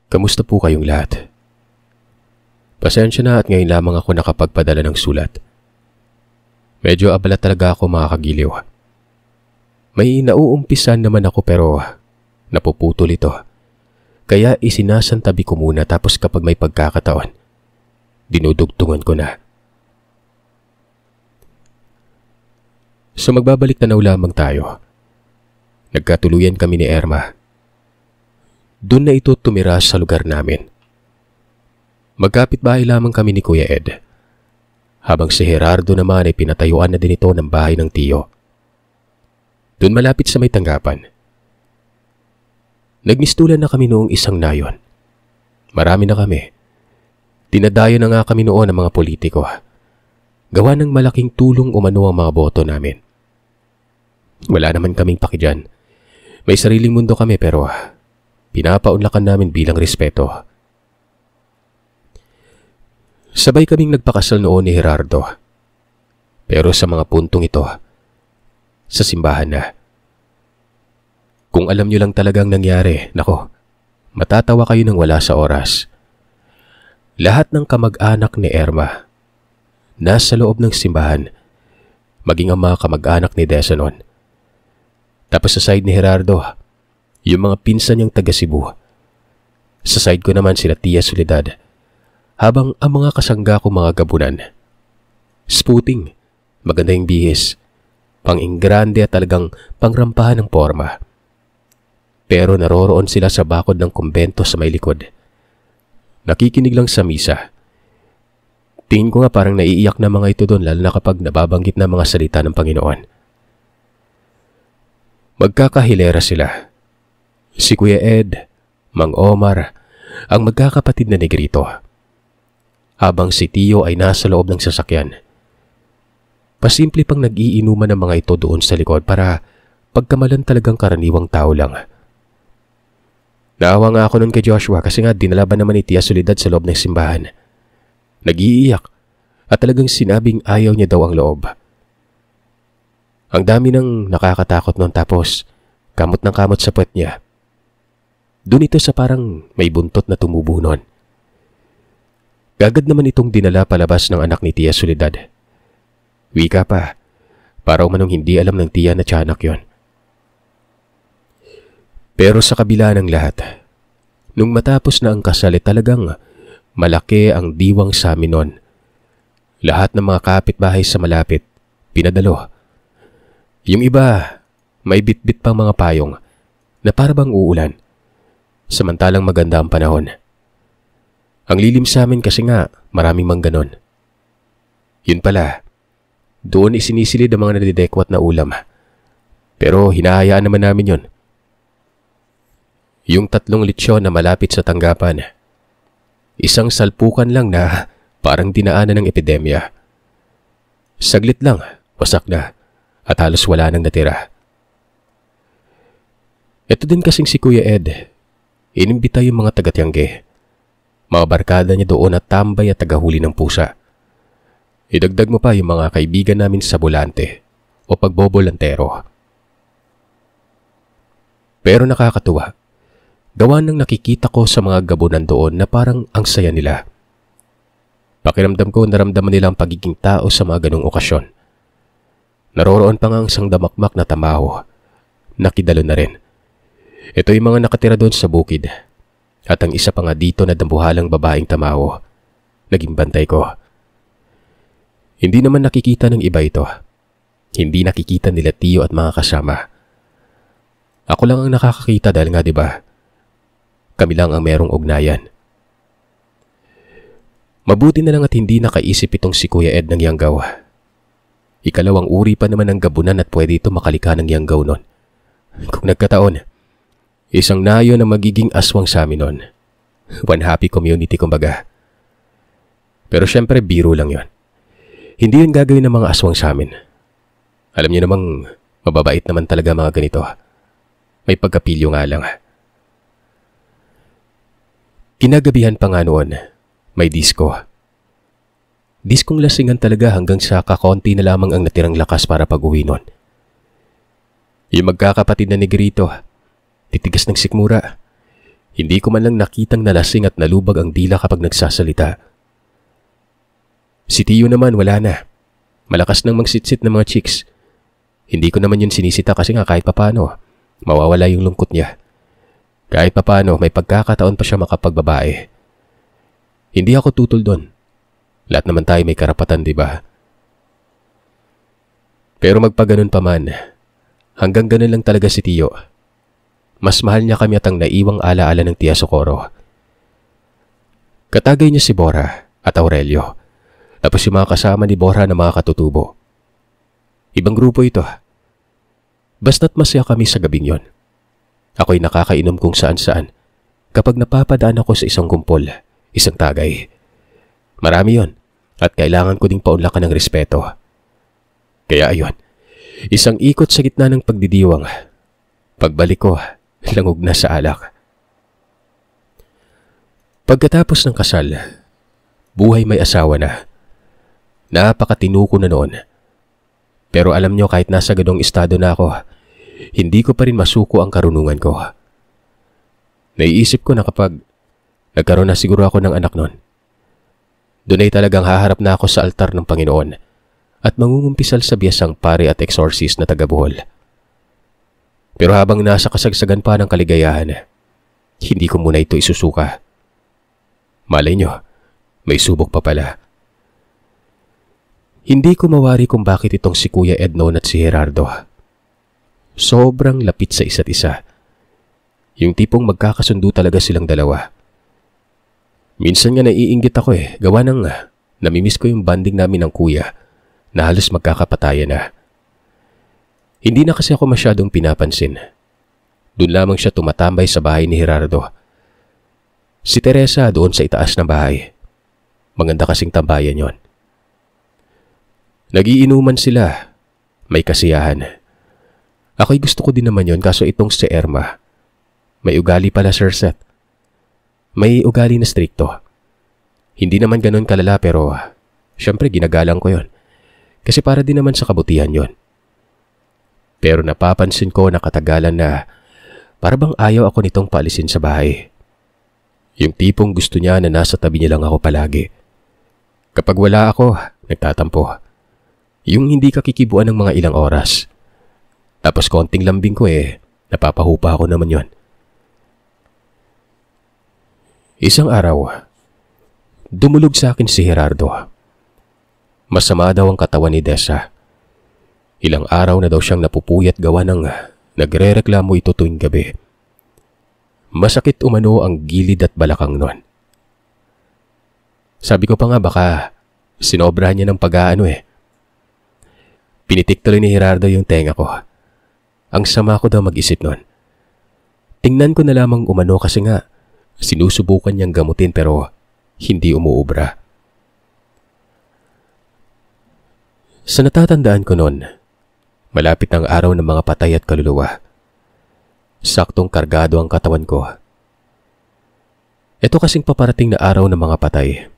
Kamusta po kayong lahat? Pasensya na at ngayon lamang ako nakapagpadala ng sulat. Medyo abala talaga ako mga kagiliw. May nauumpisan naman ako pero napuputol ito. Kaya isinasantabi ko muna tapos kapag may pagkakataon, dinudugtungan ko na. So magbabalik tanaw lamang tayo. Nagkatuluyan kami ni Irma. Doon na ito tumira sa lugar namin. Magkapit-bahay lamang kami ni Kuya Ed. Habang si Gerardo naman ay pinatayuan na din ito ng bahay ng tiyo. Doon malapit sa may tanggapan. Nagmistulan na kami noong isang nayon. Marami na kami. Dinadayo na nga kami noon ng mga politiko. Gawa ng malaking tulong umano ang mga boto namin. Wala naman kaming paki dyan. May sariling mundo kami pero pinapaunlakan namin bilang respeto. Sabay kaming nagpakasal noon ni Gerardo. Pero sa mga puntong ito, sa simbahan na. Kung alam nyo lang talagang nangyari, nako, matatawa kayo nang wala sa oras. Lahat ng kamag-anak ni Irma nasa loob ng simbahan, maging ang mga kamag-anak ni Desanon. Tapos sa side ni Gerardo, yung mga pinsan niyang taga Cebu. Sa side ko naman sila Tia Soledad, habang ang mga kasangga ko mga gabunan. Sputing, maganda yung bihis, pang-ingrande at talagang pangrampahan ng forma. Pero naroroon sila sa bakod ng kumbento sa may likod. Nakikinig lang sa misa. Tingin ko nga parang naiiyak na mga ito doon lalo na kapag nababanggit na mga salita ng Panginoon. Magkakahilera sila. Si Kuya Ed, Mang Omar, ang magkakapatid na negrito. Habang si Tio ay nasa loob ng sasakyan. Pasimple pang nag-iinuman ng mga ito doon sa likod para pagkamalan talagang karaniwang tao lang. Naawa nga ako nun kay Joshua kasi nga dinalaban naman ni Tia Soledad sa loob ng simbahan. Nag-iiyak at talagang sinabing ayaw niya daw ang loob. Ang dami nang nakakatakot nun tapos kamot ng kamot sa puwet niya. Doon ito sa parang may buntot na tumubo nun. Gagad naman itong dinala palabas ng anak ni Tia Soledad. Wika pa, para umanong hindi alam ng tiya na tiyanak yon. Pero sa kabila ng lahat, nung matapos na ang kasal talagang malaki ang diwang sa amin nun. Lahat ng mga kapitbahay sa malapit, pinadalo. Yung iba, may bitbit pang mga payong na parabang uulan, samantalang maganda ang panahon. Ang lilim sa amin kasi nga maraming mang ganon. Yun pala, doon isinisilid ang mga nadidekwat na ulam. Pero hinahayaan naman namin yun. Yung 3 litsyon na malapit sa tanggapan. Isang salpukan lang na parang dinaanan ng epidemya. Saglit lang, wasak na at halos wala nang natira. Ito din kasing si Kuya Ed. Inimbita yung mga taga-Tiangge. Mga barkada niya doon at tambay at tagahuli ng pusa. Idagdag mo pa yung mga kaibigan namin sa Bolante o pagbobolantero. Pero nakakatuwa. Gawa ng nakikita ko sa mga gabunan doon na parang ang saya nila. Pakiramdam ko naramdaman nila ang pagiging tao sa mga ganong okasyon. Naroroon pa nga ang isang damakmak na tamaho. Nakidalo na rin. Ito yung mga nakatira doon sa bukid. At ang isa pa nga dito na dambuhalang babaeng tamaho. Naging bantay ko. Hindi naman nakikita ng iba ito. Hindi nakikita nila Tio at mga kasama. Ako lang ang nakakakita dahil nga diba, kami lang ang merong ugnayan. Mabuti na lang at hindi nakaisip itong si Kuya Ed ng yanggaw. Ikalawang uri pa naman ng gabunan at pwede ito makalika ng yanggaw nun. Kung nagkataon, isang nayo na magiging aswang sa amin nun. One happy community kumbaga. Pero syempre biro lang yon. Hindi yun gagawin ng mga aswang sa amin. Alam niyo namang mababait naman talaga mga ganito. May pagkapilyo nga lang. Kinagabihan pa nga noon, may disco. Diskong lasingan talaga hanggang sa kakonti na lamang ang natirang lakas para pag-uwi nun. Yung magkakapatid na negrito, titigas ng sikmura. Hindi ko man lang nakitang nalasing at nalubag ang dila kapag nagsasalita. Si Tio naman wala na. Malakas nang magsitsit ng mga chicks. Hindi ko naman yun sinisita kasi nga kahit papano, mawawala yung lungkot niya. Kahit papano, may pagkakataon pa siya makapagbabae. Hindi ako tutol doon. Lahat naman tayo may karapatan, di ba? Pero magpaganon pa man, hanggang ganun lang talaga si Tio. Mas mahal niya kami at ang naiwang alaala ng Tia Socorro. Katagay niya si Bora at Aurelio. Tapos yung mga kasama ni Bora na mga katutubo. Ibang grupo ito. Basta't masaya kami sa gabing yon. Ako'y nakakainom kung saan-saan kapag napapadaan ako sa isang kumpol, isang tagay. Marami yon at kailangan ko ding paunlakan ng respeto. Kaya ayun, isang ikot sa gitna ng pagdidiwang. Pagbalik ko, langog na sa alak. Pagkatapos ng kasal, buhay may asawa na. Napakatino ko na noon. Pero alam nyo, kahit nasa ganong estado na ako, hindi ko pa rin masuko ang karunungan ko. Naiisip ko na kapag nagkaroon na siguro ako ng anak noon, doon ay talagang haharap na ako sa altar ng Panginoon at mangungumpisal sa biyasang pare at exorcist na taga-Bohol. Pero habang nasa kasagsagan pa ng kaligayahan, hindi ko muna ito isusuka. Malay nyo, may subok pa pala. Hindi ko mawari kung bakit itong si Kuya Ednon at si Gerardo. Sobrang lapit sa isa't isa. Yung tipong magkakasundo talaga silang dalawa. Minsan nga naiinggit ako gawa ng namimiss ko yung banding namin ng kuya na halos magkakapatayan na. Hindi na kasi ako masyadong pinapansin. Doon lamang siya tumatambay sa bahay ni Gerardo. Si Teresa doon sa itaas ng bahay. Maganda kasing tambayan yon. Nagiinuman sila. May kasiyahan. Ako'y gusto ko din naman yon kaso itong si Erma. May ugali pala, Sir Seth. May ugali na strikto. Hindi naman ganon kalala pero syempre ginagalang ko yon. Kasi para din naman sa kabutihan yon. Pero napapansin ko na katagalan na para bang ayaw ako nitong paalisin sa bahay. Yung tipong gusto niya na nasa tabi niya lang ako palagi. Kapag wala ako, nagtatampo. Yung hindi kakikibuan ng mga ilang oras. Tapos konting lambing ko napapahupa ako naman yon. Isang araw, dumulog sa akin si Gerardo. Masama daw ang katawan ni Dessa. Ilang araw na daw siyang napupuyat gawa ng nagrereklamo ito tuwing gabi. Masakit umano ang gilid at balakang nun. Sabi ko pa nga baka sinobrahan niya ng pag-aano Pinitik tuloy ni Gerardo yung tenga ko. Ang sama ko daw mag-isip nun. Tingnan ko na lamang umano kasi nga sinusubukan niyang gamutin pero hindi umuubra. Sa natatandaan ko nun, malapit ang araw ng mga patay at kaluluwa. Saktong kargado ang katawan ko. Ito kasing paparating na araw ng mga patay.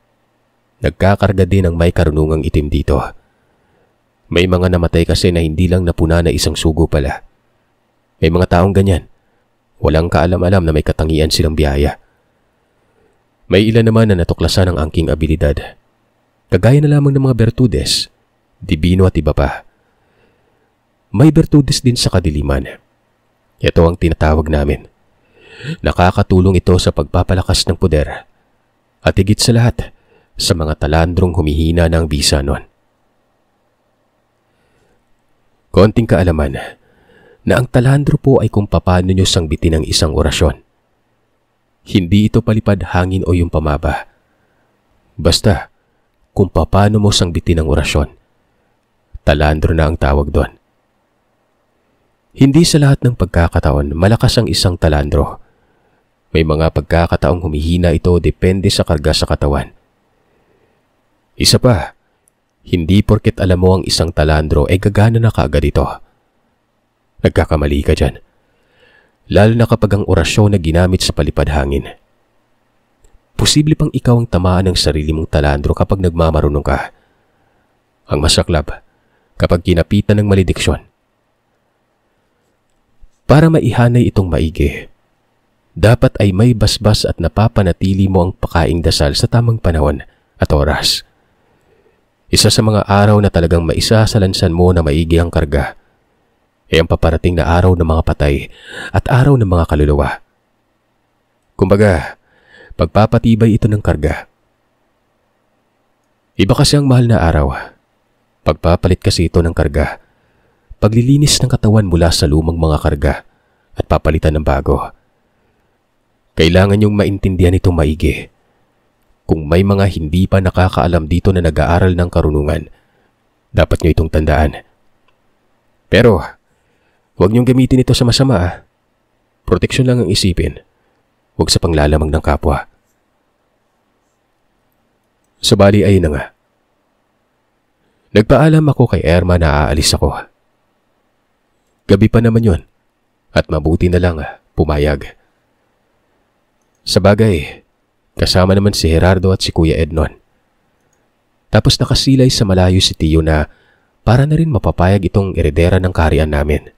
Nagkakarga din ng may karunungang itim dito. May mga namatay kasi na hindi lang napuna na isang sugo pala. May mga taong ganyan. Walang kaalam-alam na may katangian silang biyaya. May ilan naman na natuklasan ng angking abilidad. Kagaya na lamang ng mga bertudes, dibino at iba pa. May bertudes din sa kadiliman. Ito ang tinatawag namin. Nakakatulong ito sa pagpapalakas ng poder. At higit sa lahat, sa mga talandrong humihina ng bisa nun. Konting kaalaman na ang talandro po ay kung paano nyo sangbitin ang isang orasyon. Hindi ito palipad hangin o yung pamaba. Basta, kung paano mo sangbitin ang orasyon. Talandro na ang tawag doon. Hindi sa lahat ng pagkakataon malakas ang isang talandro. May mga pagkakataong humihina ito depende sa karga sa katawan. Isa pa, hindi porket alam mo ang isang talandro ay gagana na kaagad ito. Nagkakamali ka dyan. Lalo na kapag ang orasyon na ginamit sa palipad hangin. Posible pang ikaw ang tamaan ng sarili mong talandro kapag nagmamarunong ka. Ang masaklap, kapag kinapitan ng malediksyon. Para maihanay itong maigi, dapat ay may basbas at napapanatili mo ang pakaing dasal sa tamang panahon at oras. Isa sa mga araw na talagang maisasalansan mo na maigi ang karga ay ang paparating na araw ng mga patay at araw ng mga kaluluwa. Kumbaga, pagpapatibay ito ng karga. Iba kasi ang mahal na araw. Pagpapalit kasi ito ng karga. Paglilinis ng katawan mula sa lumang mga karga at papalitan ng bago. Kailangan niyong maintindihan ito maigi. Kung may mga hindi pa nakakaalam dito na nag-aaral ng karunungan, dapat niyo itong tandaan. Pero, huwag niyong gamitin ito sa masama. Proteksyon lang ang isipin. Huwag sa panglalamang ng kapwa. Sabali ay na nga. Nagpaalam ako kay Erma na aalis ako. Gabi pa naman yon at mabuti na lang pumayag. Sabagay, kasama naman si Gerardo at si Kuya Ed nun. Tapos nakasilay sa malayo si Tio na para na rin mapapayag itong eredera ng kaharian namin.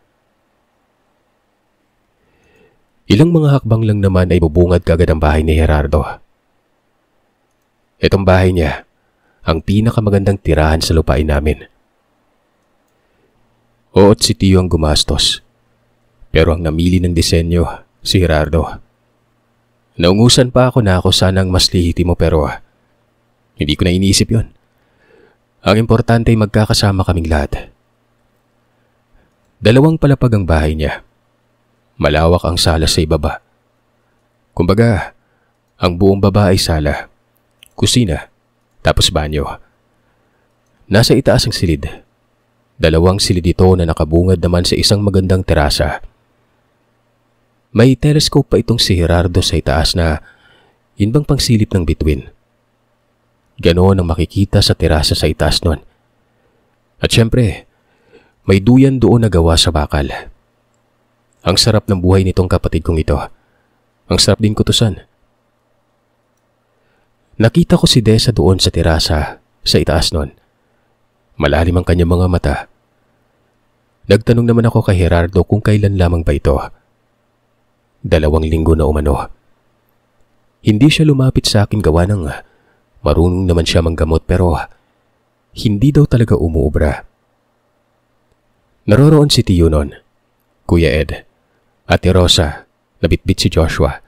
Ilang mga hakbang lang naman ay bubungad kagad ang bahay ni Gerardo. Itong bahay niya, ang pinakamagandang tirahan sa lupain namin. Oot si Tio ang gumastos, pero ang namili ng disenyo, si Gerardo. Naungusan pa ako na ako sanang mas lihitimo pero hindi ko na iniisip yon. Ang importante ay magkakasama kaming lahat. 2 palapag ang bahay niya. Malawak ang sala sa ibaba. Kumbaga, ang buong baba ay sala, kusina, tapos banyo. Nasa itaas ang silid. 2 silid ito na nakabungad naman sa isang magandang terasa. May telescope pa itong si Gerardo sa itaas na yun bang pangsilip ng bituin. Ganoon ang makikita sa terasa sa itaas nun. At syempre, may duyan doon na gawa sa bakal. Ang sarap ng buhay nitong kapatid kong ito. Ang sarap din kutusan. Nakita ko si Desa doon sa terasa sa itaas nun. Malalim ang kanyang mga mata. Nagtanong naman ako kay Gerardo kung kailan lamang ba ito. 2 linggo na umano. Hindi siya lumapit sa akin gawa ng marunong naman siya manggamot pero hindi daw talaga umuubra. Naroroon si Tio nun, Kuya Ed, Ate Rosa, nabitbit si Joshua,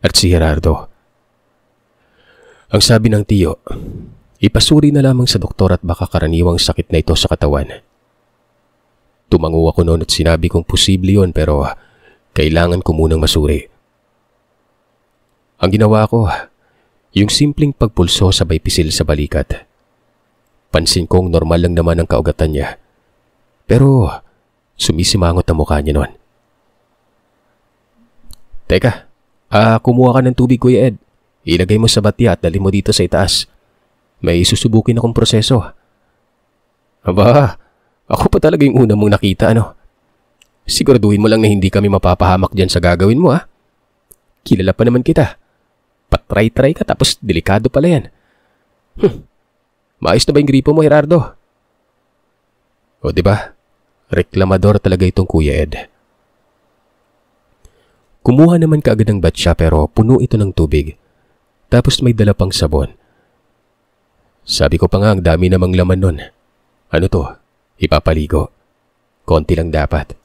at si Gerardo. Ang sabi ng Tio, ipasuri na lamang sa doktor at baka karaniwang sakit na ito sa katawan. Tumango ako noon at sinabi kong posible yun pero kailangan ko munang masuri. Ang ginawa ko, yung simpleng pagpulso sabay pisil sa balikat. Pansin kong normal lang naman ang kaugatan niya. Pero sumisimangot ang mukha niya noon. Teka, kumuha ka ng tubig Kuya Ed. Ilagay mo sa batya at dali mo dito sa itaas. May susubukin akong proseso. Aba, ako pa talaga yung una mong nakita ano. Siguraduhin mo lang na hindi kami mapapahamak dyan sa gagawin mo Kilala pa naman kita. Patry-try ka tapos delikado pala yan. Maayos na ba yung gripo mo, Gerardo? O diba? Reklamador talaga itong Kuya Ed. Kumuha naman kaagad ng batya pero puno ito ng tubig. Tapos may dala pang sabon. Sabi ko pa nga ang dami namang laman nun. Ano to? Ipapaligo. Konti lang dapat.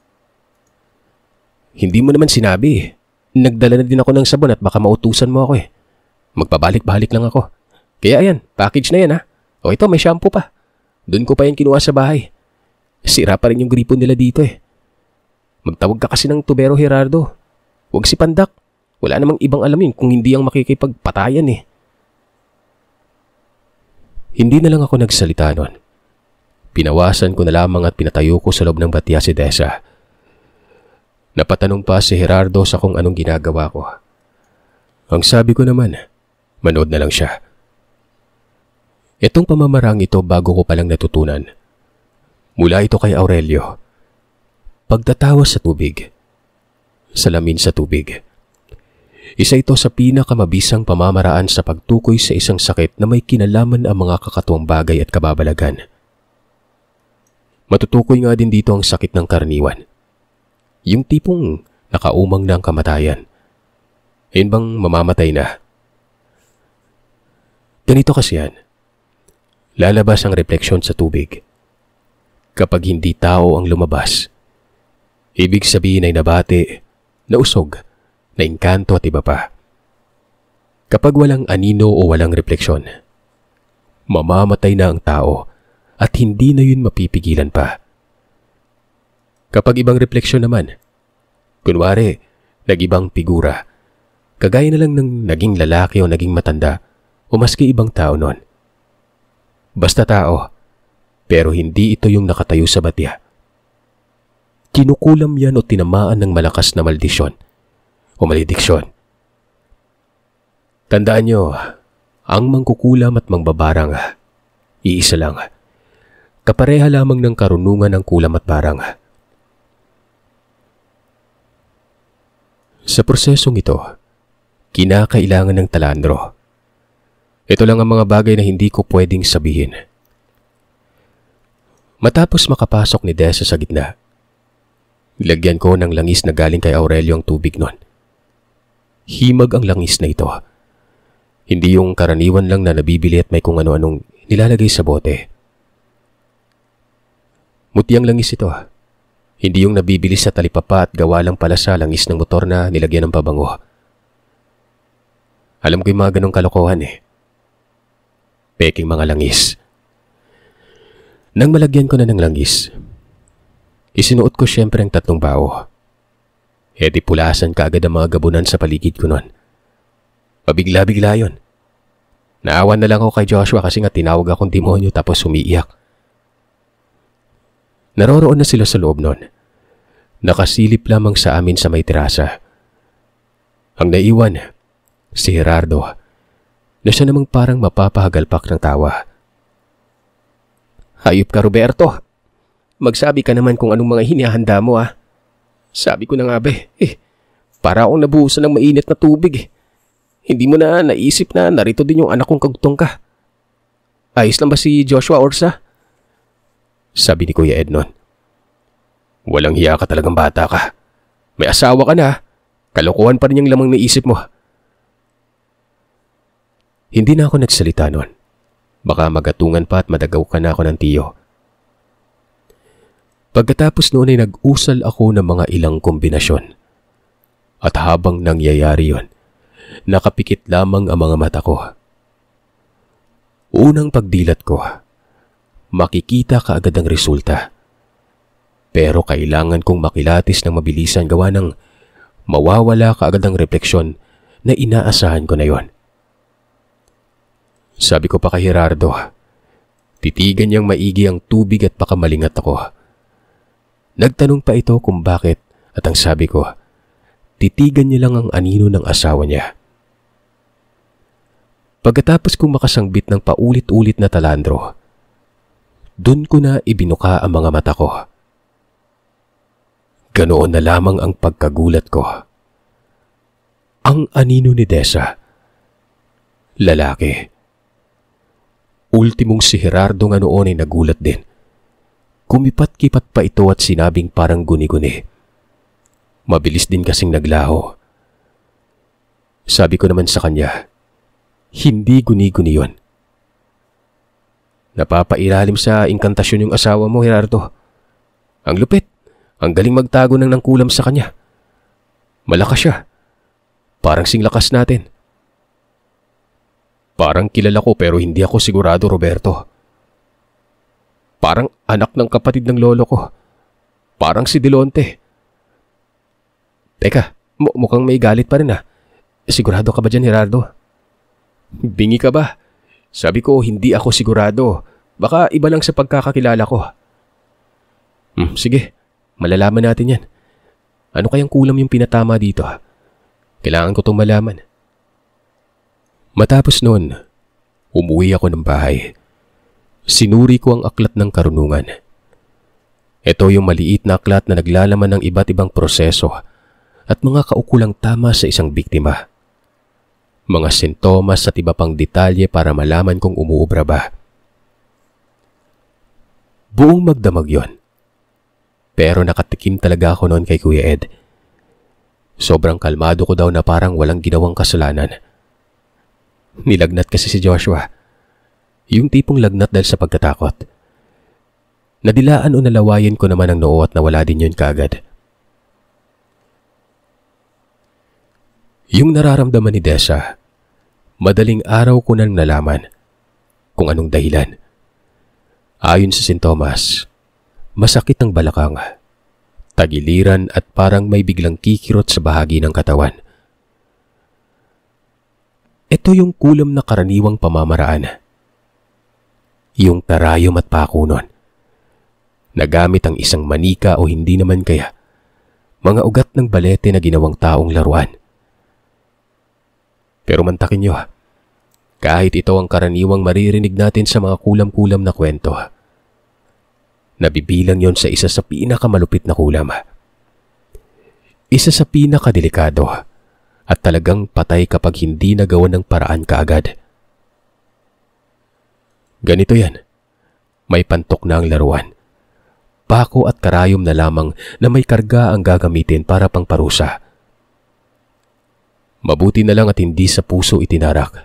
Hindi mo naman sinabi. Nagdala na din ako ng sabon at baka mautusan mo ako Magpabalik-balik lang ako. Kaya ayan, package na yan O ito, may shampoo pa. Doon ko pa yan kinuha sa bahay. Sira pa rin yung gripo nila dito Magtawag ka kasi ng tubero Gerardo. Huwag si Pandak. Wala namang ibang alamin kung hindi ang makikipagpatayan Hindi na lang ako nagsalita nun. Pinawasan ko na lamang at pinatayo ko sa loob ng batya si Desa. Napatanong pa si Gerardo sa kung anong ginagawa ko. Ang sabi ko naman, manood na lang siya. Itong pamamarang ito bago ko palang natutunan. Mula ito kay Aurelio. Pagtatawa sa tubig. Salamin sa tubig. Isa ito sa pinakamabisang pamamaraan sa pagtukoy sa isang sakit na may kinalaman ang mga kakatuwang bagay at kababalagan. Matutukoy nga din dito ang sakit ng karaniwan. Yung tipong nakaumang na ang kamatayan. Ayun bang mamamatay na? Ganito kasi yan. Lalabas ang refleksyon sa tubig. Kapag hindi tao ang lumabas, ibig sabihin ay nabati, nausog, naingkanto at iba pa. Kapag walang anino o walang refleksyon, mamamatay na ang tao at hindi na yun mapipigilan pa. Kapag ibang refleksyon naman, kunwari, nag-ibang figura, kagaya na lang ng naging lalaki o naging matanda o maski ibang tao nun. Basta tao, pero hindi ito yung nakatayo sa batya. Kinukulam yan o tinamaan ng malakas na maldisyon o malediksyon. Tandaan nyo, ang mangkukulam at mangbabarang, iisa lang. Kapareha lamang ng karunungan ng kulam at barang. Sa prosesong ito, kinakailangan ng talandro. Ito lang ang mga bagay na hindi ko pwedeng sabihin. Matapos makapasok ni Desa sa gitna, nilagyan ko ng langis na galing kay Aurelio ang tubig nun. Himag ang langis na ito. Hindi yung karaniwan lang na nabibili at may kung ano-anong nilalagay sa bote. Mutiang langis ito. Hindi yung nabibili sa talipapa at gawa lang pala sa langis ng motor na nilagyan ng pabango. Alam ko yung mga ganong kalokohan eh. Peking mga langis. Nang malagyan ko na ng langis, isinuot ko syempre ang 3 bao. E di pulasan kaagad ang mga gabunan sa paligid ko nun. Pabigla-bigla yun. Naawan na lang ako kay Joshua kasi nga tinawag akong demonyo tapos umiiyak. Naroroon na sila sa loob nun. Nakasilip lamang sa amin sa may terasa. Ang naiwan, si Gerardo, na siya namang parang mapapahagalpak ng tawa. Hayop ka, Roberto. Magsabi ka naman kung anong mga hinihanda mo ah. Sabi ko na nga ba para akong nabuhusan ng mainit na tubig eh. Hindi mo na naisip na narito din yung anak kong kagutong ka. Ayos lang ba si Joshua Orsa? Sabi ni Kuya Ed nun. Walang hiya ka talagang bata ka. May asawa ka na. Kalokohan pa rin yung lamang naisip mo. Hindi na ako nagsalita nun. Baka magatungan pa at madagaw ka na ako ng tiyo. Pagkatapos noon ay nag-usal ako ng mga ilang kombinasyon. At habang nangyayari yon, nakapikit lamang ang mga mata ko. Unang pagdilat ko, makikita kaagad ang resulta. Pero kailangan kong makilatis ng mabilisan gawa ng mawawala kaagad ang refleksyon na inaasahan ko na yon. Sabi ko pa kay Gerardo, titigan niyang maigi ang tubig at baka malingat ako. Nagtanong pa ito kung bakit at ang sabi ko, titigan niya lang ang anino ng asawa niya. Pagkatapos kong makasangbit ng paulit-ulit na talandro, dun ko na ibinuka ang mga mata ko. Ganoon na lamang ang pagkagulat ko. Ang anino ni Desa, lalaki. Ultimong si Gerardo nga noon ay nagulat din. Kumipat-kipat pa ito at sinabing parang guni-guni. Mabilis din kasing naglaho. Sabi ko naman sa kanya, hindi guni-guni yun. Napapailalim sa inkantasyon yung asawa mo, Gerardo. Ang lupit. Ang galing magtago ng nangkulam sa kanya. Malakas siya. Parang singlakas natin. Parang kilala ko pero hindi ako sigurado, Roberto. Parang anak ng kapatid ng lolo ko. Parang si Delonte. Teka, mukhang may galit pa rin ah. Sigurado ka ba dyan, Gerardo? Bingi ka ba? Sabi ko hindi ako sigurado. Baka iba lang sa pagkakakilala ko. Sige, malalaman natin yan. Ano kayang kulam yung pinatama dito? Kailangan ko itong malaman. Matapos noon, umuwi ako ng bahay. Sinuri ko ang aklat ng karunungan. Ito yung maliit na aklat na naglalaman ng iba't ibang proseso at mga kaukulang tama sa isang biktima. Mga sintomas at iba pang detalye para malaman kung umuubra ba. Buong magdamag yon. Pero nakatikim talaga ako noon kay Kuya Ed. Sobrang kalmado ko daw na parang walang ginawang kasalanan. Nilagnat kasi si Joshua. Yung tipong lagnat dahil sa pagkatakot. Nadilaan o nalawayan ko naman ang noo at nawala din yun kaagad. Yung nararamdaman ni Dessa, madaling araw ko nang nalaman kung anong dahilan. Ayon sa sintomas, masakit ang balakang, tagiliran at parang may biglang kikirot sa bahagi ng katawan. Ito yung kulam na karaniwang pamamaraan. Yung tarayom at pakunon. Nagamit ang isang manika o hindi naman kaya mga ugat ng balete na ginawang taong laruan. Pero mantakin nyo, kahit ito ang karaniwang maririnig natin sa mga kulam-kulam na kwento, nabibilang yon sa isa sa pinakamalupit na kulam. Isa sa pinakadelikado at talagang patay kapag hindi nagawa ng paraan kaagad. Ganito yan, may pantok na ang laruan. Pako at karayom na lamang na may karga ang gagamitin para pangparusa. Mabuti na lang at hindi sa puso itinarak.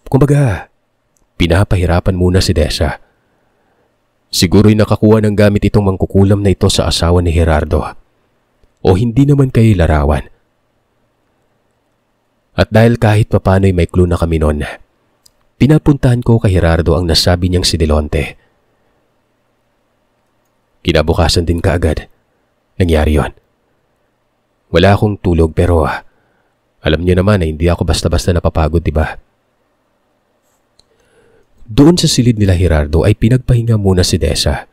Kumbaga, pinapahirapan muna si Dessa. Siguro'y nakakuha ng gamit itong mangkukulam na ito sa asawa ni Gerardo. O hindi naman kay larawan. At dahil kahit papano'y may clue na kami noon, pinapuntahan ko kay Gerardo ang nasabi niyang si Delonte. Kinabukasan din kaagad. Nangyari yon. Wala akong tulog pero alam niyo naman na hindi ako basta-basta napapagod, diba? Doon sa silid nila Gerardo ay pinagpahinga muna si Dessa.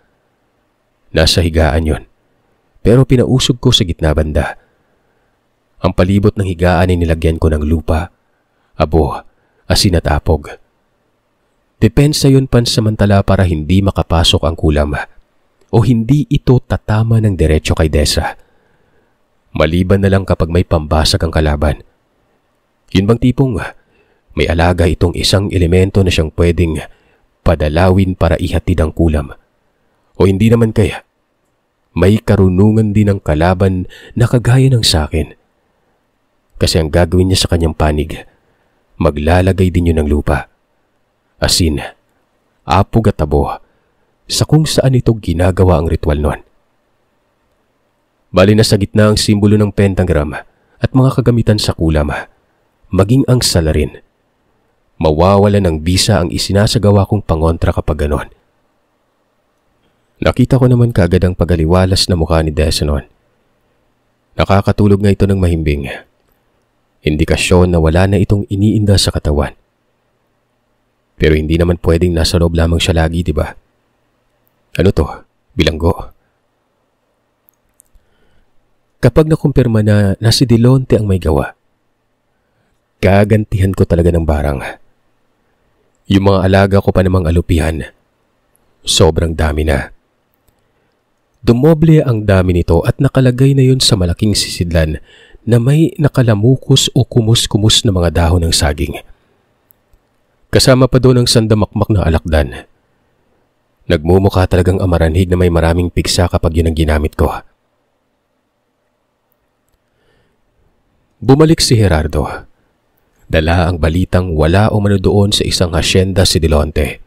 Nasa higaan yon, pero pinausog ko sa gitna banda. Ang palibot ng higaan ay nilagyan ko ng lupa, abo, asin at apog. Depensa yon pansamantala para hindi makapasok ang kulam o hindi ito tatama ng diretso kay Dessa. Maliban na lang kapag may pambasag ang kalaban. Yun bang tipong may alaga itong isang elemento na siyang pwedeng padalawin para ihatid ang kulam. O hindi naman kaya may karunungan din ang kalaban na kagaya ng sakin. Kasi ang gagawin niya sa kanyang panig, maglalagay din yun ng lupa, asin, apog at tabo sa kung saan ito ginagawa ang ritual noon. Bali na sa gitna ang simbolo ng pentagram at mga kagamitan sa kulam, maging ang salarin. Mawawala ng bisa ang isinasagawa kong pangontra kapag ganon. Nakita ko naman kaagad ang pagaliwalas na mukha ni Dessa noon. Nakakatulog nga ito ng mahimbing. Indikasyon na wala na itong iniinda sa katawan. Pero hindi naman pwedeng nasa loob lamang siya lagi, diba? Ano to? Bilanggo? Kapag nakumpirma na si Delonte ang may gawa, gagantihan ko talaga ng barang. Yung mga alaga ko pa namang alupihan, sobrang dami na. Dumoble ang dami nito at nakalagay na yun sa malaking sisidlan na may nakalamukos o kumus-kumus na mga dahon ng saging. Kasama pa doon ang sandamakmak na alakdan. Nagmumukha talagang amaranhig na may maraming piksa kapag yun ang ginamit ko. Bumalik si Gerardo. Dala ang balitang wala umano doon sa isang hasyenda si Delonte.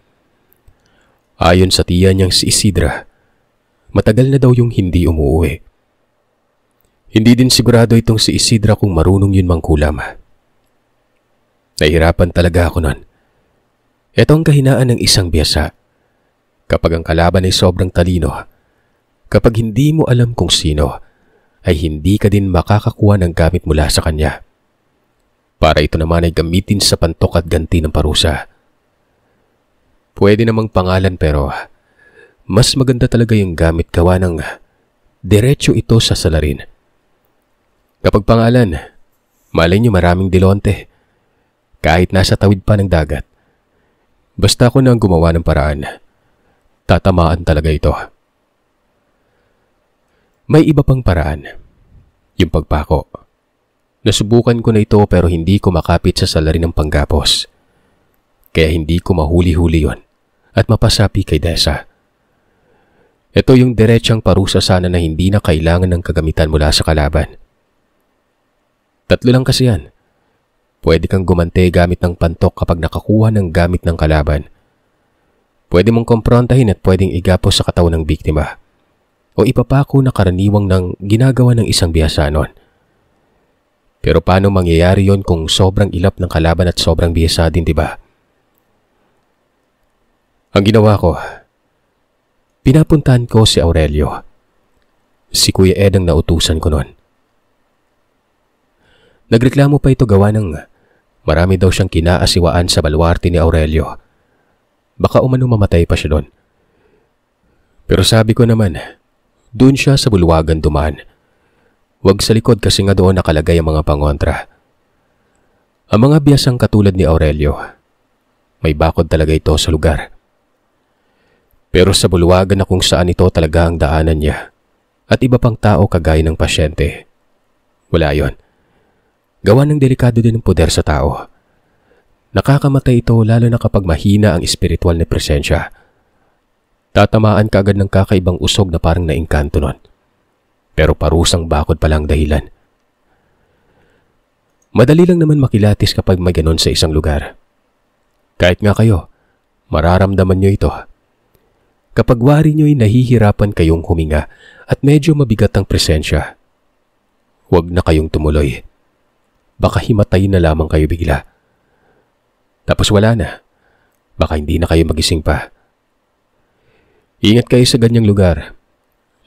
Ayon sa tiya niyang si Isidra, matagal na daw yung hindi umuwi. Hindi din sigurado itong si Isidra kung marunong yun mangkulam. Nahihirapan talaga ako nun. Ito ang kahinaan ng isang biyasa. Kapag ang kalaban ay sobrang talino, kapag hindi mo alam kung sino, ay hindi ka din makakakuha ng gamit mula sa kanya. Para ito naman ay gamitin sa pantok at ganti ng parusa. Pwede namang pangalan pero mas maganda talaga yung gamit gawa ng diretso ito sa salarin. Kapag pangalan, malay nyo maraming Delonte. Kahit nasa tawid pa ng dagat. Basta ako na ang gumawa ng paraan, tatamaan talaga ito. May iba pang paraan. Yung pagpako. Nasubukan ko na ito pero hindi ko makapit sa salarin ng panggapos. Kaya hindi ko mahuli-huli yon at mapasapi kay Dessa. Ito yung diretsang parusa sana na hindi na kailangan ng kagamitan mula sa kalaban. 3 lang kasi yan. Pwede kang gumante gamit ng pantok kapag nakakuha ng gamit ng kalaban. Pwede mong komprontahin at pwedeng igapos sa katawan ng biktima. O ipapako na karaniwang ng ginagawa ng isang biyasanon. Pero paano mangyayari yon kung sobrang ilap ng kalaban at sobrang biyasa din, diba? Ang ginawa ko, pinapuntahan ko si Aurelio. Si Kuya Ed ang nautusan ko noon. Nagreklamo pa ito gawa ng marami daw siyang kinaasiwaan sa baluarte ni Aurelio. Baka umano mamatay pa siya doon. Pero sabi ko naman, doon siya sa bulwagan dumaan. Huwag sa likod kasi nga doon nakalagay ang mga pangontra. Ang mga biyasang katulad ni Aurelio, may bakod talaga ito sa lugar. Pero sa bulwagan na kung saan ito talaga ang daanan niya at iba pang tao kagaya ng pasyente, wala yon. Gawa ng delikado din ang poder sa tao. Nakakamatay ito lalo na kapag mahina ang espiritual na presensya. Tatamaan ka agad ng kakaibang usog na parang naingkanto nun. Pero parusang bakod palang dahilan. Madali lang naman makilatis kapag may ganon sa isang lugar. Kahit nga kayo, mararamdaman nyo ito. Kapag wari nyo'y nahihirapan kayong huminga at medyo mabigat ang presensya, huwag na kayong tumuloy. Baka himatayin na lamang kayo bigla. Tapos wala na. Baka hindi na kayo magising pa. Ingat kayo sa ganyang lugar,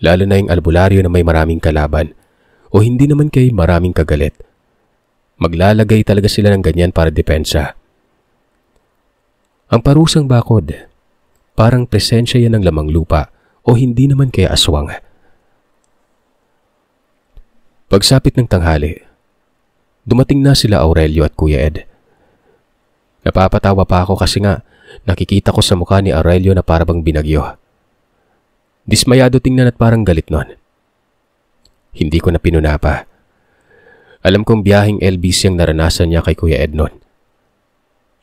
lalo na yung albularyo na may maraming kalaban o hindi naman kayo maraming kagalit. Maglalagay talaga sila ng ganyan para depensa. Ang parusang bakod, parang presensya yan ng lamang lupa o hindi naman kaya aswang. Pagsapit ng tanghali, dumating na sila Aurelio at Kuya Ed. Napapatawa pa ako kasi nga nakikita ko sa mukha ni Aurelio na parang binagyo. Dismayado tingnan at parang galit nun. Hindi ko na pinunapa. Alam kong biyaheng LBC ang naranasan niya kay Kuya Ed nun.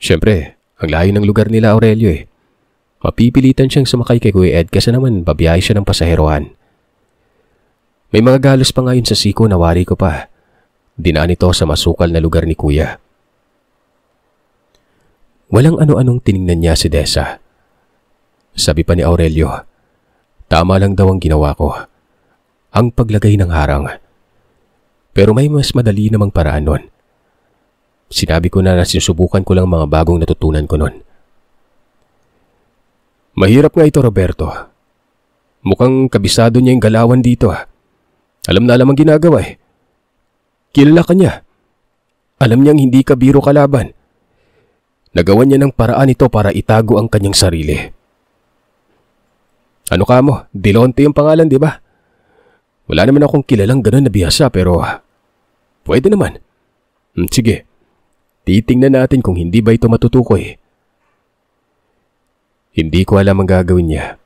Siyempre, ang layo ng lugar nila Aurelio eh. Mapipilitan siyang sumakay kay Kuya Ed kasi naman babiyahe siya ng pasaherohan. May mga galos pa ngayon sa siko na wari ko pa. Dinaan ito sa masukal na lugar ni Kuya. Walang ano-anong tiningnan niya si Desa. Sabi pa ni Aurelio, tama lang daw ang ginawa ko. Ang paglagay ng harang. Pero may mas madali namang paraan nun. Sinabi ko na sinusubukan ko lang mga bagong natutunan ko nun. Mahirap nga ito, Roberto. Mukhang kabisado niya yung galawan dito. Alam na alam ang ginagawa eh. Kilala ka niya. Alam niyang hindi ka biro kalaban. Nagawan niya ng paraan ito para itago ang kanyang sarili. Ano ka mo? Delonte yung pangalan, di ba? Wala naman akong kilalang ganun na bihasa pero pwede naman. Sige, titingnan natin kung hindi ba ito matutukoy. Hindi ko alam ang gagawin niya.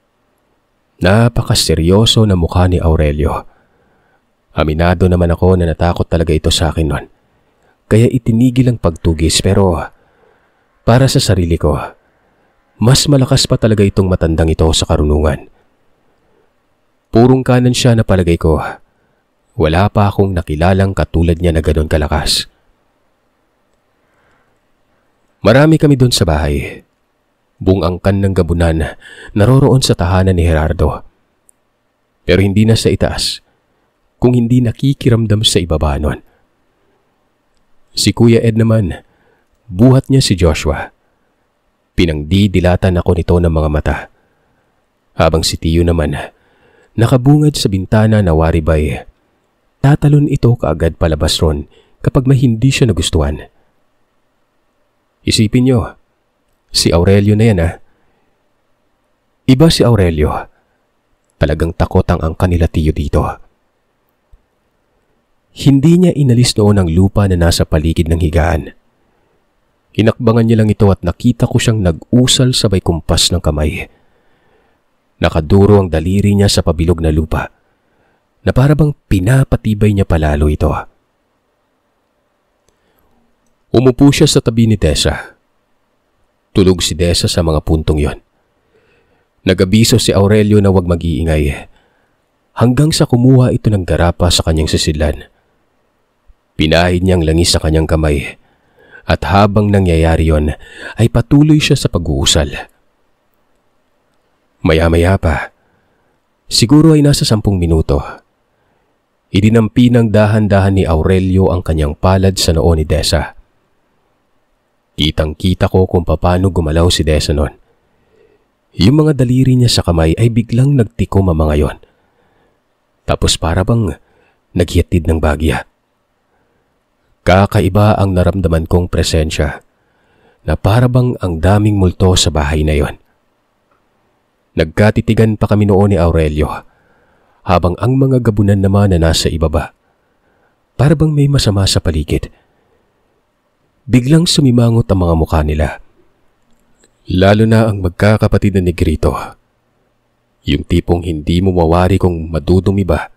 Napakaseryoso na mukha ni Aurelio. Aminado naman ako na natakot talaga ito sa akin nun. Kaya itinigil ang pagtugis pero para sa sarili ko, mas malakas pa talaga itong matandang ito sa karunungan. Purong kanan siya na palagay ko. Wala pa akong nakilalang katulad niya na ganon kalakas. Marami kami doon sa bahay. Buong angkan ng gabunan naroroon sa tahanan ni Gerardo. Pero hindi na sa itaas, kung hindi nakikiramdam sa ibaba nun. Si Kuya Ed naman, buhat niya si Joshua. Pinangdidilatan ako nito ng mga mata. Habang si Tio naman, nakabungad sa bintana na waribay. Tatalon ito kaagad palabas ron kapag may hindi siya nagustuhan. Isipin niyo, si Aurelio na yan Iba si Aurelio. Talagang takot ang angkan nila Tio dito. Hindi niya inalis noon ang lupa na nasa paligid ng higaan. Hinakbangan niya lang ito at nakita ko siyang nag-usal sabay kumpas ng kamay. Nakaduro ang daliri niya sa pabilog na lupa na para bang pinapatibay niya palalo ito. Umupo siya sa tabi ni Desa. Tulog si Desa sa mga puntong yon. Nag-abiso si Aurelio na huwag mag-iingay hanggang sa kumuha ito ng garapa sa kanyang sisidlan. Pinahid niyang langis sa kanyang kamay at habang nangyayari yon ay patuloy siya sa pag-uusal. Maya-maya pa, siguro ay nasa 10 minuto, idinampi ng dahan-dahan ni Aurelio ang kanyang palad sa noo ni Desa. Kitang-kita ko kung paano gumalaw si Desa noon. Yung mga daliri niya sa kamay ay biglang nagtikom ang mga yon. Tapos para bang naghiatid ng bagya. Kakaiba ang naramdaman kong presensya na para bang ang daming multo sa bahay na yon. Nagkatitigan pa kami noon ni Aurelio habang ang mga gabunan naman na nasa ibaba. Para bang may masama sa paligid. Biglang sumimangot ang mga mukha nila. Lalo na ang magkakapatid na Negrito. Yung tipong hindi mo mawari kung madudumi ba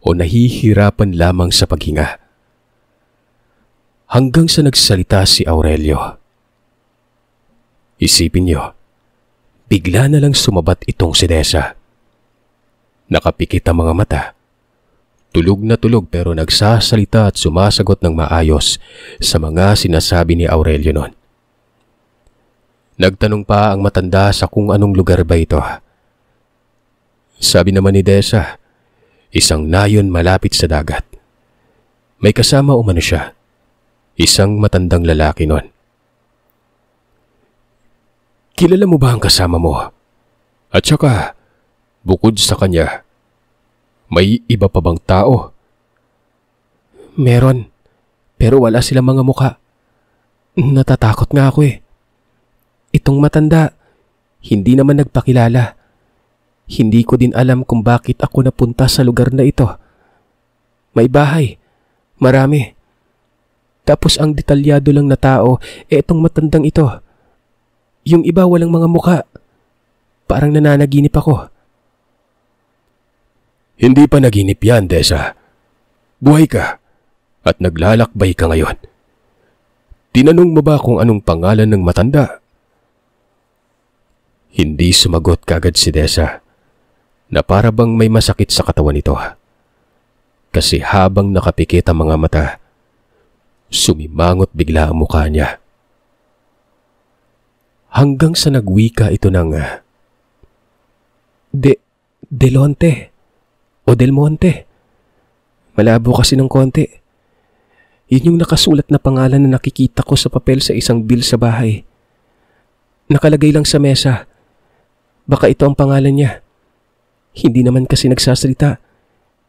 o nahihirapan lamang sa paghinga. Hanggang sa nagsalita si Aurelio. Isipin niyo, bigla na lang sumabat itong si Desa. Nakapikit ang mga mata. Tulog na tulog pero nagsasalita at sumasagot ng maayos sa mga sinasabi ni Aurelio noon. Nagtanong pa ang matanda sa kung anong lugar ba ito. Sabi naman ni Desa, isang nayon malapit sa dagat. May kasama umano siya, isang matandang lalaki noon. Kilala mo ba ang kasama mo? At saka, bukod sa kanya, may iba pa bang tao? Meron, pero wala silang mga muka. Natatakot nga ako eh. Itong matanda, hindi naman nagpakilala. Hindi ko din alam kung bakit ako napunta sa lugar na ito. May bahay, marami. Tapos ang detalyado lang na tao, itong matandang ito. Yung iba walang mga muka. Parang nananaginip ako. Hindi pa naginip yan, Desa. Buhay ka at naglalakbay ka ngayon. Tinanong mo ba kung anong pangalan ng matanda? Hindi sumagot kagad si Desa na para bang may masakit sa katawan nito. Kasi habang nakapikit ang mga mata, sumimangot bigla ang mukha niya. Hanggang sa nagwika ito ng Delonte o Del Monte. Malabo kasi ng konti. Yun yung nakasulat na pangalan na nakikita ko sa papel sa isang bill sa bahay. Nakalagay lang sa mesa. Baka ito ang pangalan niya. Hindi naman kasi nagsasalita.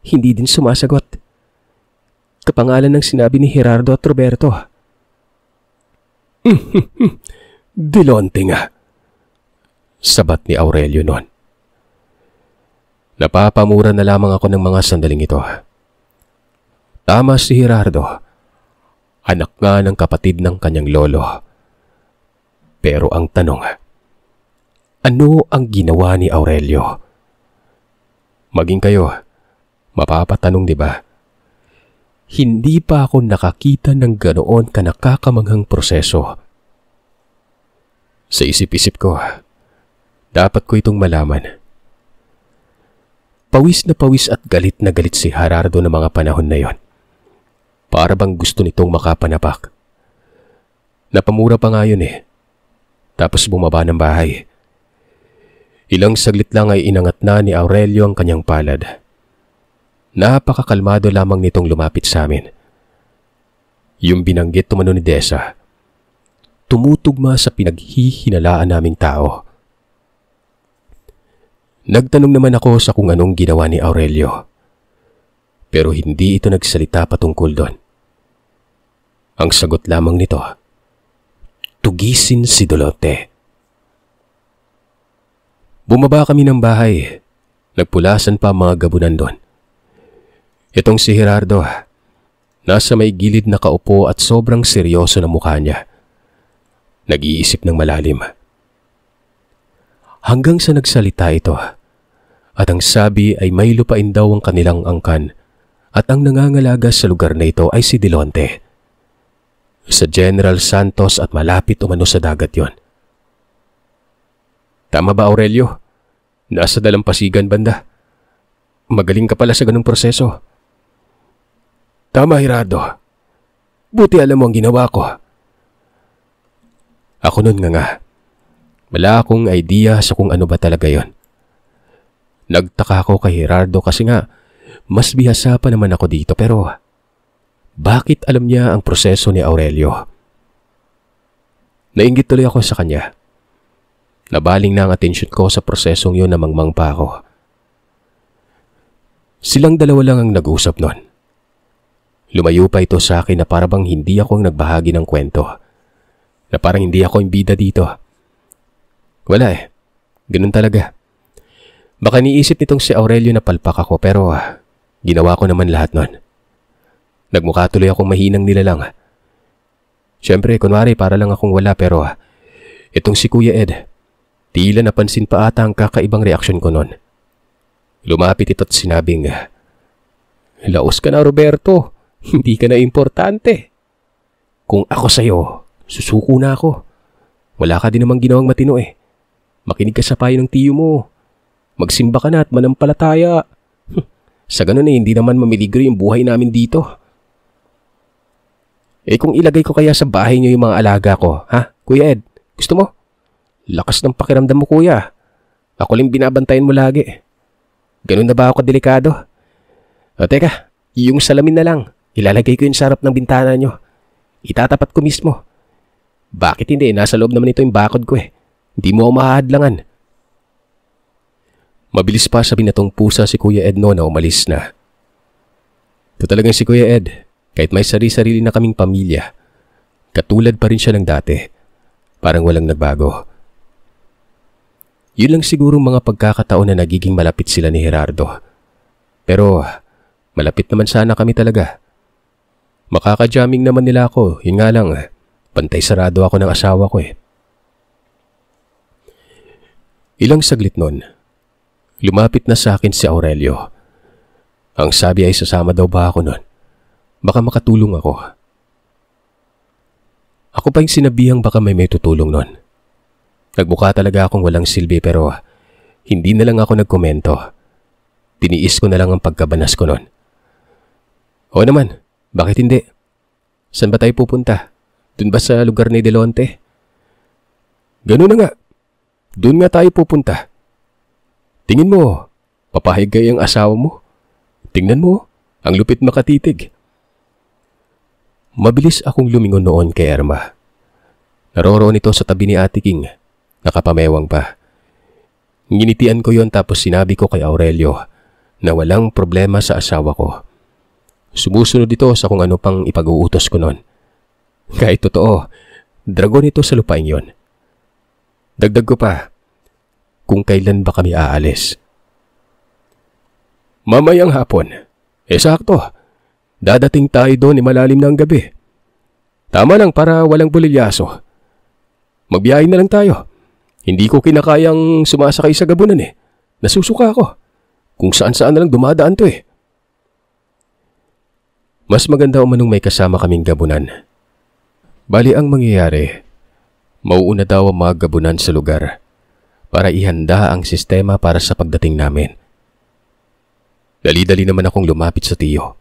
Hindi din sumasagot. Kapangalan ng sinabi ni Gerardo at Roberto. Delonte nga. Sabat ni Aurelio noon. Napapamura na lamang ako ng mga sandaling ito. Tama si Gerardo. Anak nga ng kapatid ng kanyang lolo. Pero ang tanong, ano ang ginawa ni Aurelio? Maging kayo, mapapatanong di ba? Hindi pa ako nakakita ng ganoon ka nakakamanghang proseso. Sa isip-isip ko, dapat ko itong malaman. Pawis na pawis at galit na galit si Gerardo ng mga panahon na yon. Para bang gusto nitong makapanapak. Napamura pa nga yun eh. Tapos bumaba ng bahay. Ilang saglit lang ay inangat na ni Aurelio ang kanyang palad. Napakakalmado lamang nitong lumapit sa amin. Yung binanggit tumano ni Desa, tumutugma sa pinaghihinalaan naming tao. Nagtanong naman ako sa kung anong ginawa ni Aurelio. Pero hindi ito nagsalita patungkol doon. Ang sagot lamang nito, tugisin si Delonte. Bumaba kami ng bahay. Nagpulasan pa ang mga gabunan doon. Itong si Gerardo, nasa may gilid na kaupo at sobrang seryoso na mukha niya. Nag-iisip ng malalim. Hanggang sa nagsalita ito, at ang sabi ay may lupain daw ang kanilang angkan at ang nangangalaga sa lugar na ito ay si Delonte. Sa General Santos at malapit umano sa dagat yon. Tama ba, Aurelio? Nasa dalampasigan banda. Magaling ka pala sa ganung proseso. Tama, Gerardo. Buti alam mo ang ginawa ko. Ako nun nga. Wala akong idea sa kung ano ba talaga yon. Nagtaka ako kay Gerardo kasi nga mas bihasa pa naman ako dito, pero bakit alam niya ang proseso ni Aurelio? Nainggit tuloy ako sa kanya. Nabaling na ang atensyon ko sa prosesong yun na mangmang pa ako. Silang dalawa lang ang nag-usap nun. Lumayo pa ito sa akin na parang hindi ako ang nagbahagi ng kwento. Na parang hindi ako yung bida dito. Wala eh. Ganun talaga. Baka niisip nitong si Aurelio na palpak ako, pero ginawa ko naman lahat nun. Nagmukha tuloy akong mahinang nilalang. Siyempre, kunwari para lang akong wala, pero itong si Kuya Ed, tila napansin pa ata ang kakaibang reaksyon ko nun. Lumapit ito at sinabing, "Laos ka na, Roberto. Hindi ka na importante. Kung ako sa'yo, susuko na ako. Wala ka din namang ginawang matino eh. Makinig ka sa payo ng tiyo mo. Magsimba ka na at manampalataya. Sa ganun eh, hindi naman mamiligro yung buhay namin dito." Eh kung ilagay ko kaya sa bahay niyo yung mga alaga ko, ha? Kuya Ed, gusto mo? Lakas ng pakiramdam mo, kuya. Ako lang binabantayan mo lagi. Ganun na ba ako delikado? O teka, yung salamin na lang. Ilalagay ko yung sarap ng bintana nyo. Itatapat ko mismo. Bakit hindi? Nasa loob naman ito yung bakod ko eh. Hindi mo ako mahahadlangan. Mabilis pa sa binatong pusa si Kuya Ed no na umalis na. Ito talagang si Kuya Ed. Kahit may sarili-sarili na kaming pamilya, katulad pa rin siya ng dati. Parang walang nagbago. Yun lang siguro mga pagkakataon na nagiging malapit sila ni Gerardo. Pero malapit naman sana kami talaga. Makaka-jamming naman nila ako. Yun nga lang, pantay sarado ako ng asawa ko eh. Ilang saglit nun, lumapit na sa akin si Aurelio. Ang sabi ay sasama daw ba ako nun? Baka makatulong ako. Ako pa yung sinabihang baka may tutulong nun. Nagmukha talaga akong walang silbi pero hindi na lang ako nagkomento. Tiniis ko na lang ang pagkabanas ko nun. Oo naman, bakit hindi? Saan ba tayo pupunta? Doon ba sa lugar ni Delonte? Ganun na nga. Doon nga tayo pupunta. Tingin mo, papahig kayo ang asawa mo? Tingnan mo, ang lupit makatitig. Mabilis akong lumingon noon kay Erma. Naroroon ito sa tabi ni Ate King. Nakapamewang pa. Nginitian ko yon tapos sinabi ko kay Aurelio na walang problema sa asawa ko. Sumusunod ito sa kung ano pang ipag-uutos ko noon. Kahit totoo, dragon ito sa lupain yon. Dagdag ko pa, kung kailan ba kami aalis. Mamayang hapon. Sakto. Dadating tayo doon malalim na ang gabi. Tama lang para walang bulilyaso. Magbiyahe na lang tayo. Hindi ko kinakayang sumasakay sa gabunan eh. Nasusuka ako. Kung saan-saan na lang dumadaan to eh. Mas maganda umanong may kasama kaming gabunan. Bali ang mangyayari, mauuna daw ang mga gabunan sa lugar para ihanda ang sistema para sa pagdating namin. Dali-dali naman akong lumapit sa tiyo.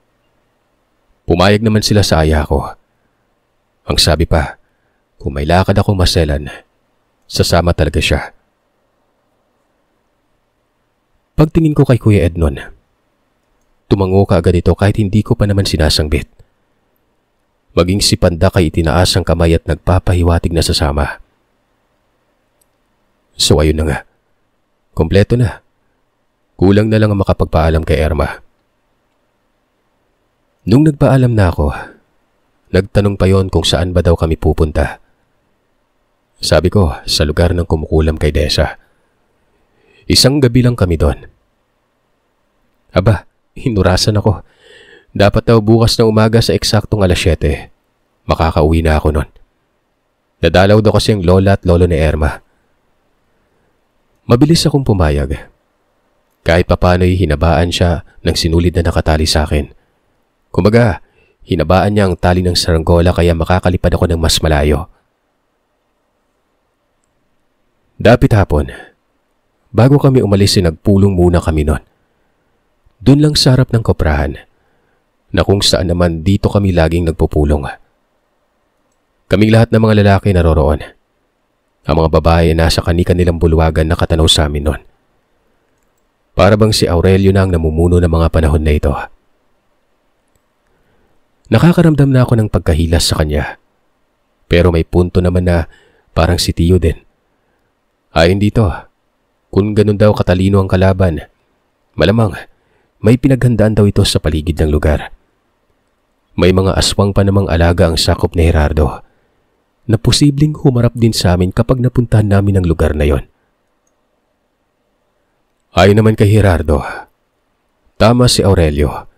Pumayag naman sila sa aya ko. Ang sabi pa, kung may lakad akong maselan, sasama talaga siya. Pagtingin ko kay Kuya Ed nun, tumango ka agad ito kahit hindi ko pa naman sinasangbit. Maging si Panda kay itinaas ang kamay at nagpapahiwatig na sasama. So ayun na nga. Kompleto na. Kulang na lang ang makapagpaalam kay Erma. Nung nagpaalam na ako, nagtanong pa yon kung saan ba daw kami pupunta. Sabi ko, sa lugar ng kumukulam kay Desa. Isang gabi lang kami doon. Aba, hinurasan ako. Dapat daw bukas na umaga sa eksaktong 7:00. Makakauwi na ako noon. Nadalaw daw kasi ang lola at lolo ni Erma. Mabilis akong pumayag. Kahit papano'y hinabaan siya ng sinulid na nakatali sa akin. Kumbaga, hinabaan niya ang tali ng saranggola kaya makakalipad ako ng mas malayo. Dapit hapon, Bago kami umalis nagpulong muna kami nun. Doon lang sa harap ng koprahan, na kung saan naman dito kami laging nagpupulong. Kaming lahat ng mga lalaki naroroon. Ang mga babae nasa kani-kanilang bulwagan na katanaw sa amin nun. Para bang si Aurelio na ang namumuno ng mga panahon na ito. Nakakaramdam na ako ng pagkahilas sa kanya. Pero may punto naman na parang si Tio din. Ayon dito, kung ganun daw katalino ang kalaban, malamang may pinaghandaan daw ito sa paligid ng lugar. May mga aswang pa namang alaga ang sakop ni Gerardo na posibleng humarap din sa amin kapag napuntahan namin ang lugar na yon. Ayon naman kay Gerardo, tama si Aurelio.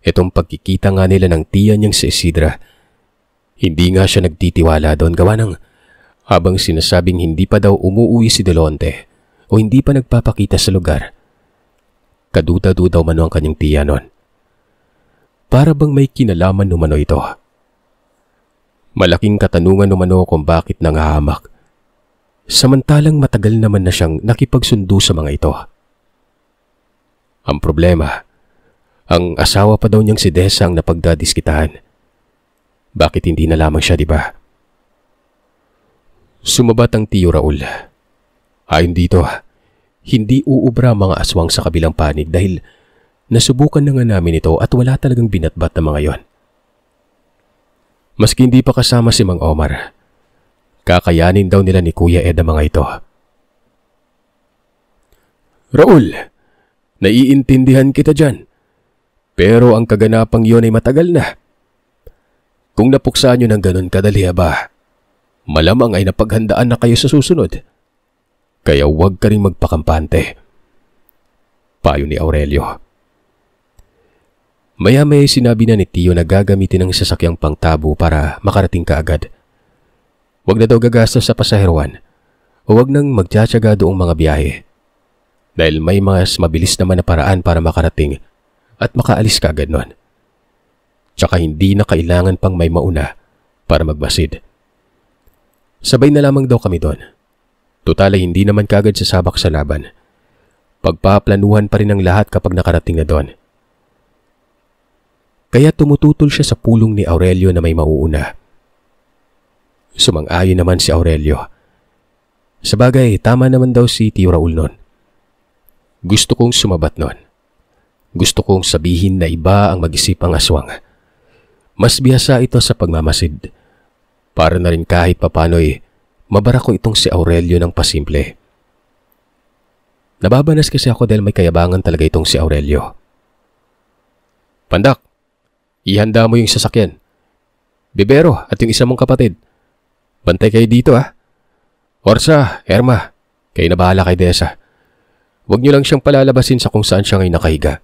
Itong pagkikita nga nila ng tiya niyang si Isidra, hindi nga siya nagtitiwala doon gawa ng habang sinasabing hindi pa daw umuwi si Delonte o hindi pa nagpapakita sa lugar. Kaduda-dudaw mano ang kanyang tiya nun. Para bang may kinalaman numano ito. Malaking katanungan numano kung bakit nangahamak. Samantalang matagal naman na siyang nakipagsundo sa mga ito. Ang problema, ang asawa pa daw niyang si Desa ang napagdadiskitahan. Bakit hindi na lamang siya, di ba? Sumabat ang Tio Raul. Ayon dito, hindi uubra mga aswang sa kabilang panig dahil nasubukan na nga namin ito at wala talagang binatbat na mga yon. Maski hindi pa kasama si Mang Omar, kakayanin daw nila ni Kuya Ed ang mga ito. Raul, naiintindihan kita dyan. Pero ang kaganapang yon ay matagal na. Kung napuksa nyo ng ganun kadali ba, malamang ay napaghandaan na kayo sa susunod. Kaya huwag ka rin magpakampante. Payo ni Aurelio. Maya-maya sinabi na ni Tio na gagamitin ang sasakyang pangtabo para makarating kaagad. Huwag na daw gagastos sa pasaheroan o huwag nang magtsatsaga doong mga biyahe. Dahil may mas mabilis naman na paraan para makarating at makaalis kaagad nun. Tsaka hindi na kailangan pang may mauna para magmasid. Sabay na lamang daw kami doon. Tutal ay hindi naman kagad sasabak sa laban. Pagpaplanuhan pa rin ang lahat kapag nakarating na doon. Kaya tumututol siya sa pulong ni Aurelio na may mauuna. Sumang-ayon naman si Aurelio. Sabagay, tama naman daw si Tio Raul noon. Gusto kong sumabat noon. Gusto kong sabihin na iba ang mag-isip ang aswang. Mas bihasa ito sa pagmamasid. Para na rin kahit papano'y mabara ko itong si Aurelio ng pasimple. Nababanas kasi ako dahil may kayabangan talaga itong si Aurelio. Pandak, ihanda mo yung sasakyan. Bibero at yung isa mong kapatid. Bantay kayo dito Orsa, Erma, kayo na bahala kay Desa. Huwag niyo lang siyang palalabasin sa kung saan siya ngayon nakahiga.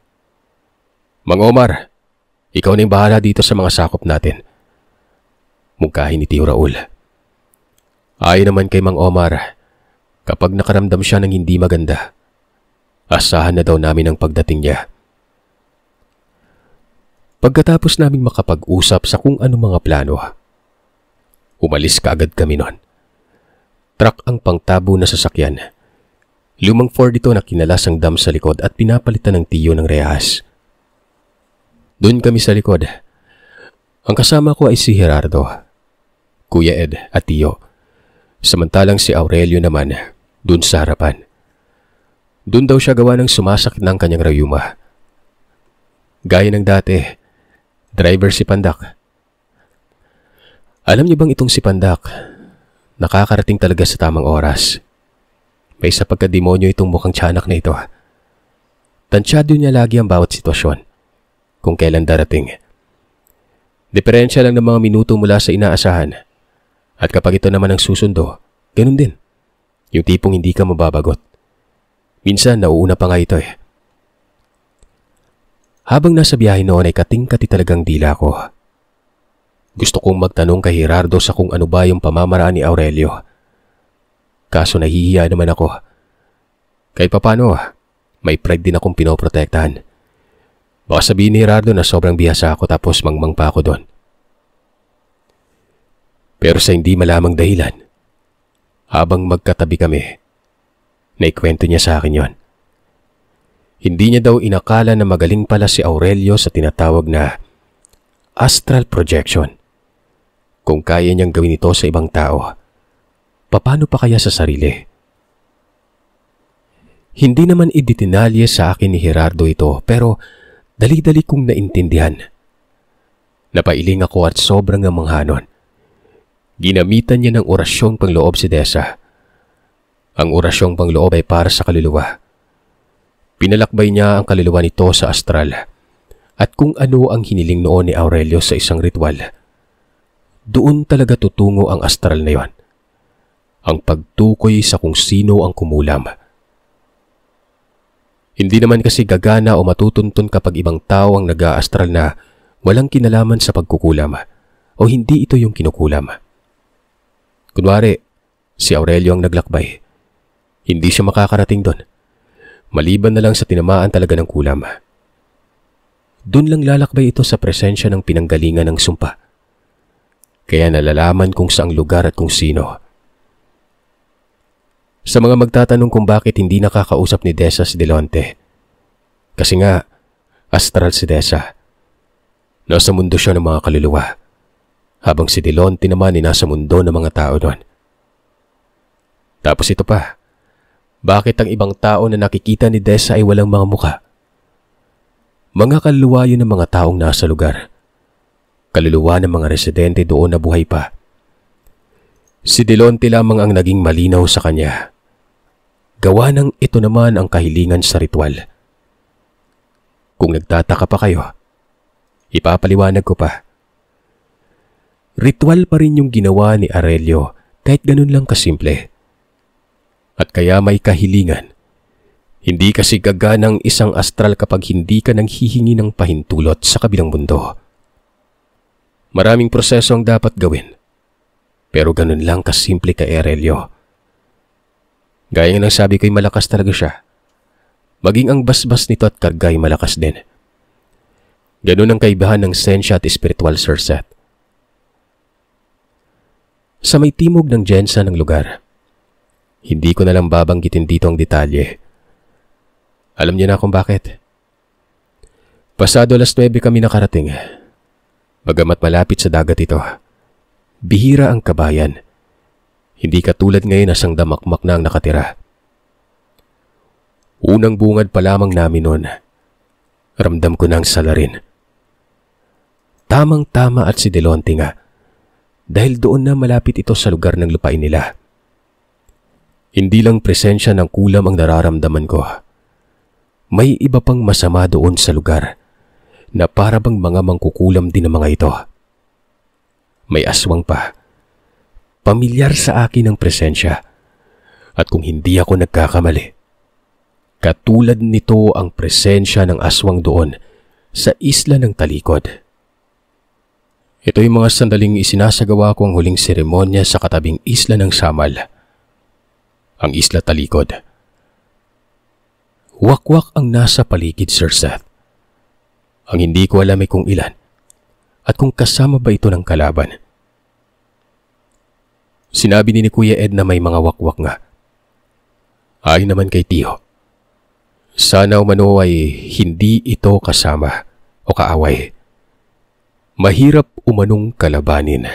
Mang Omar, ikaw na yung bahala dito sa mga sakop natin. Mungkahin ni Tio Raul. Ayon naman kay Mang Omar, kapag nakaramdam siya ng hindi maganda, asahan na daw namin ang pagdating niya. Pagkatapos naming makapag-usap sa kung ano mga plano, umalis kaagad kami nun. Truck ang pangtabo na sasakyan. Lumang Ford ito na kinalas ang dam sa likod at pinapalitan ng Tio ng rehas. Doon kami sa likod. Ang kasama ko ay si Gerardo, Kuya Ed at Tio. Samantalang si Aurelio naman doon sa harapan. Doon daw siya gawa ng sumasakit ng kanyang rayuma. Gaya ng dati, driver si Pandak. Alam niyo bang itong si Pandak, nakakarating talaga sa tamang oras. May sa pagkademonyo itong mukhang tiyanak na ito. Tansyado niya lagi ang bawat sitwasyon, kung kailan darating. Diferensya lang ng mga minuto mula sa inaasahan. At kapag ito naman ang susundo, ganun din. Yung tipong hindi ka mababagot. Minsan nauuna pa nga ito Habang nasa biyahe noon ay kating-kati talagang dila ko. Gusto kong magtanong kay Gerardo sa kung ano ba yung pamamaraan ni Aurelio. Kaso nahihiya naman ako. Kahit papano, may pride din akong pinoprotektahan. Baka sabihin ni Gerardo na sobrang bihasa ako tapos mangmang pa ako doon. Pero sa hindi malamang dahilan, habang magkatabi kami, Naikwento niya sa akin yon. Hindi niya daw inakala na magaling pala si Aurelio sa tinatawag na astral projection. Kung kaya niyang gawin ito sa ibang tao, paano pa kaya sa sarili? Hindi naman iditinalye sa akin ni Gerardo ito, pero dali-dali kong naintindihan. Napailing ako at sobrang namanghanon. Ginamitan niya ng orasyong pangloob si Dessa. Ang orasyong pangloob ay para sa kaluluwa. Pinalakbay niya ang kaluluwa nito sa astral at kung ano ang hiniling noon ni Aurelio sa isang ritual. Doon talaga tutungo ang astral na yon. Ang pagtukoy sa kung sino ang kumulam. Hindi naman kasi gagana o matutuntun kapag ibang tao ang nag-aastral na walang kinalaman sa pagkukulam o hindi ito yung kinukulam. Kunwari, si Aurelio ang naglakbay. Hindi siya makakarating doon. Maliban na lang sa tinamaan talaga ng kulam. Doon lang lalakbay ito sa presensya ng pinanggalingan ng sumpa. Kaya nalalaman kung saang lugar at kung sino. Sa mga magtatanong kung bakit hindi nakakausap ni Dessa si Delonte. Kasi nga, astral si Dessa. Nasa mundo siya ng mga kaluluwa. Habang si Delonte naman ay nasa mundo ng mga tao doon. Tapos ito pa. Bakit ang ibang tao na nakikita ni Dessa ay walang mga muka? Mga kaluluwa yun ng mga taong nasa lugar. Kaluluwa ng mga residente doon na buhay pa. Si Delonte lamang ang naging malinaw sa kanya. Gawa ng ito naman ang kahilingan sa ritual. Kung nagtataka pa kayo, ipapaliwanag ko pa. Ritual pa rin yung ginawa ni Aurelio kahit ganun lang kasimple. At kaya may kahilingan. Hindi kasi gaganang isang astral kapag hindi ka nang hihingi ng pahintulot sa kabilang mundo. Maraming proseso ang dapat gawin. Pero ganun lang kasimple kay Aurelio. Gaya ng sabi ko'y malakas talaga siya. Maging ang basbas nito at kargay malakas din. Ganun ang kaibahan ng sensya at spiritual, Sir Seth. Sa may timog ng Jensa ng lugar, hindi ko na lang babanggitin dito ang detalye. Alam niyo na kung bakit. Pasado 9:00 kami nakarating. Bagamat malapit sa dagat ito, bihira ang kabayan. Hindi katulad ngayon na sang damakmak na ang nakatira. Unang bungad pa lamang namin noon. Ramdam ko na ang salarin. Tamang-tama at si Delonte nga. Dahil doon na malapit ito sa lugar ng lupain nila. Hindi lang presensya ng kulam ang nararamdaman ko. May iba pang masama doon sa lugar na para bang mga mangkukulam din ang mga ito. May aswang pa. Pamilyar sa akin ang presensya. At kung hindi ako nagkakamali, katulad nito ang presensya ng aswang doon sa isla ng Talikod. Ito yung mga sandaling isinasagawa ko ang huling seremonya sa katabing isla ng Samal, ang Isla Talikod. Wakwak ang nasa paligid, Sir Seth. Ang hindi ko alam ay kung ilan at kung kasama ba ito ng kalaban. Sinabi ni Kuya Ed na may mga wakwak nga. Ayon naman kay Tio, sana umano ay hindi ito kasama o kaaway. Mahirap umanong kalabanin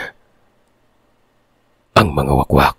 ang mga wakwak.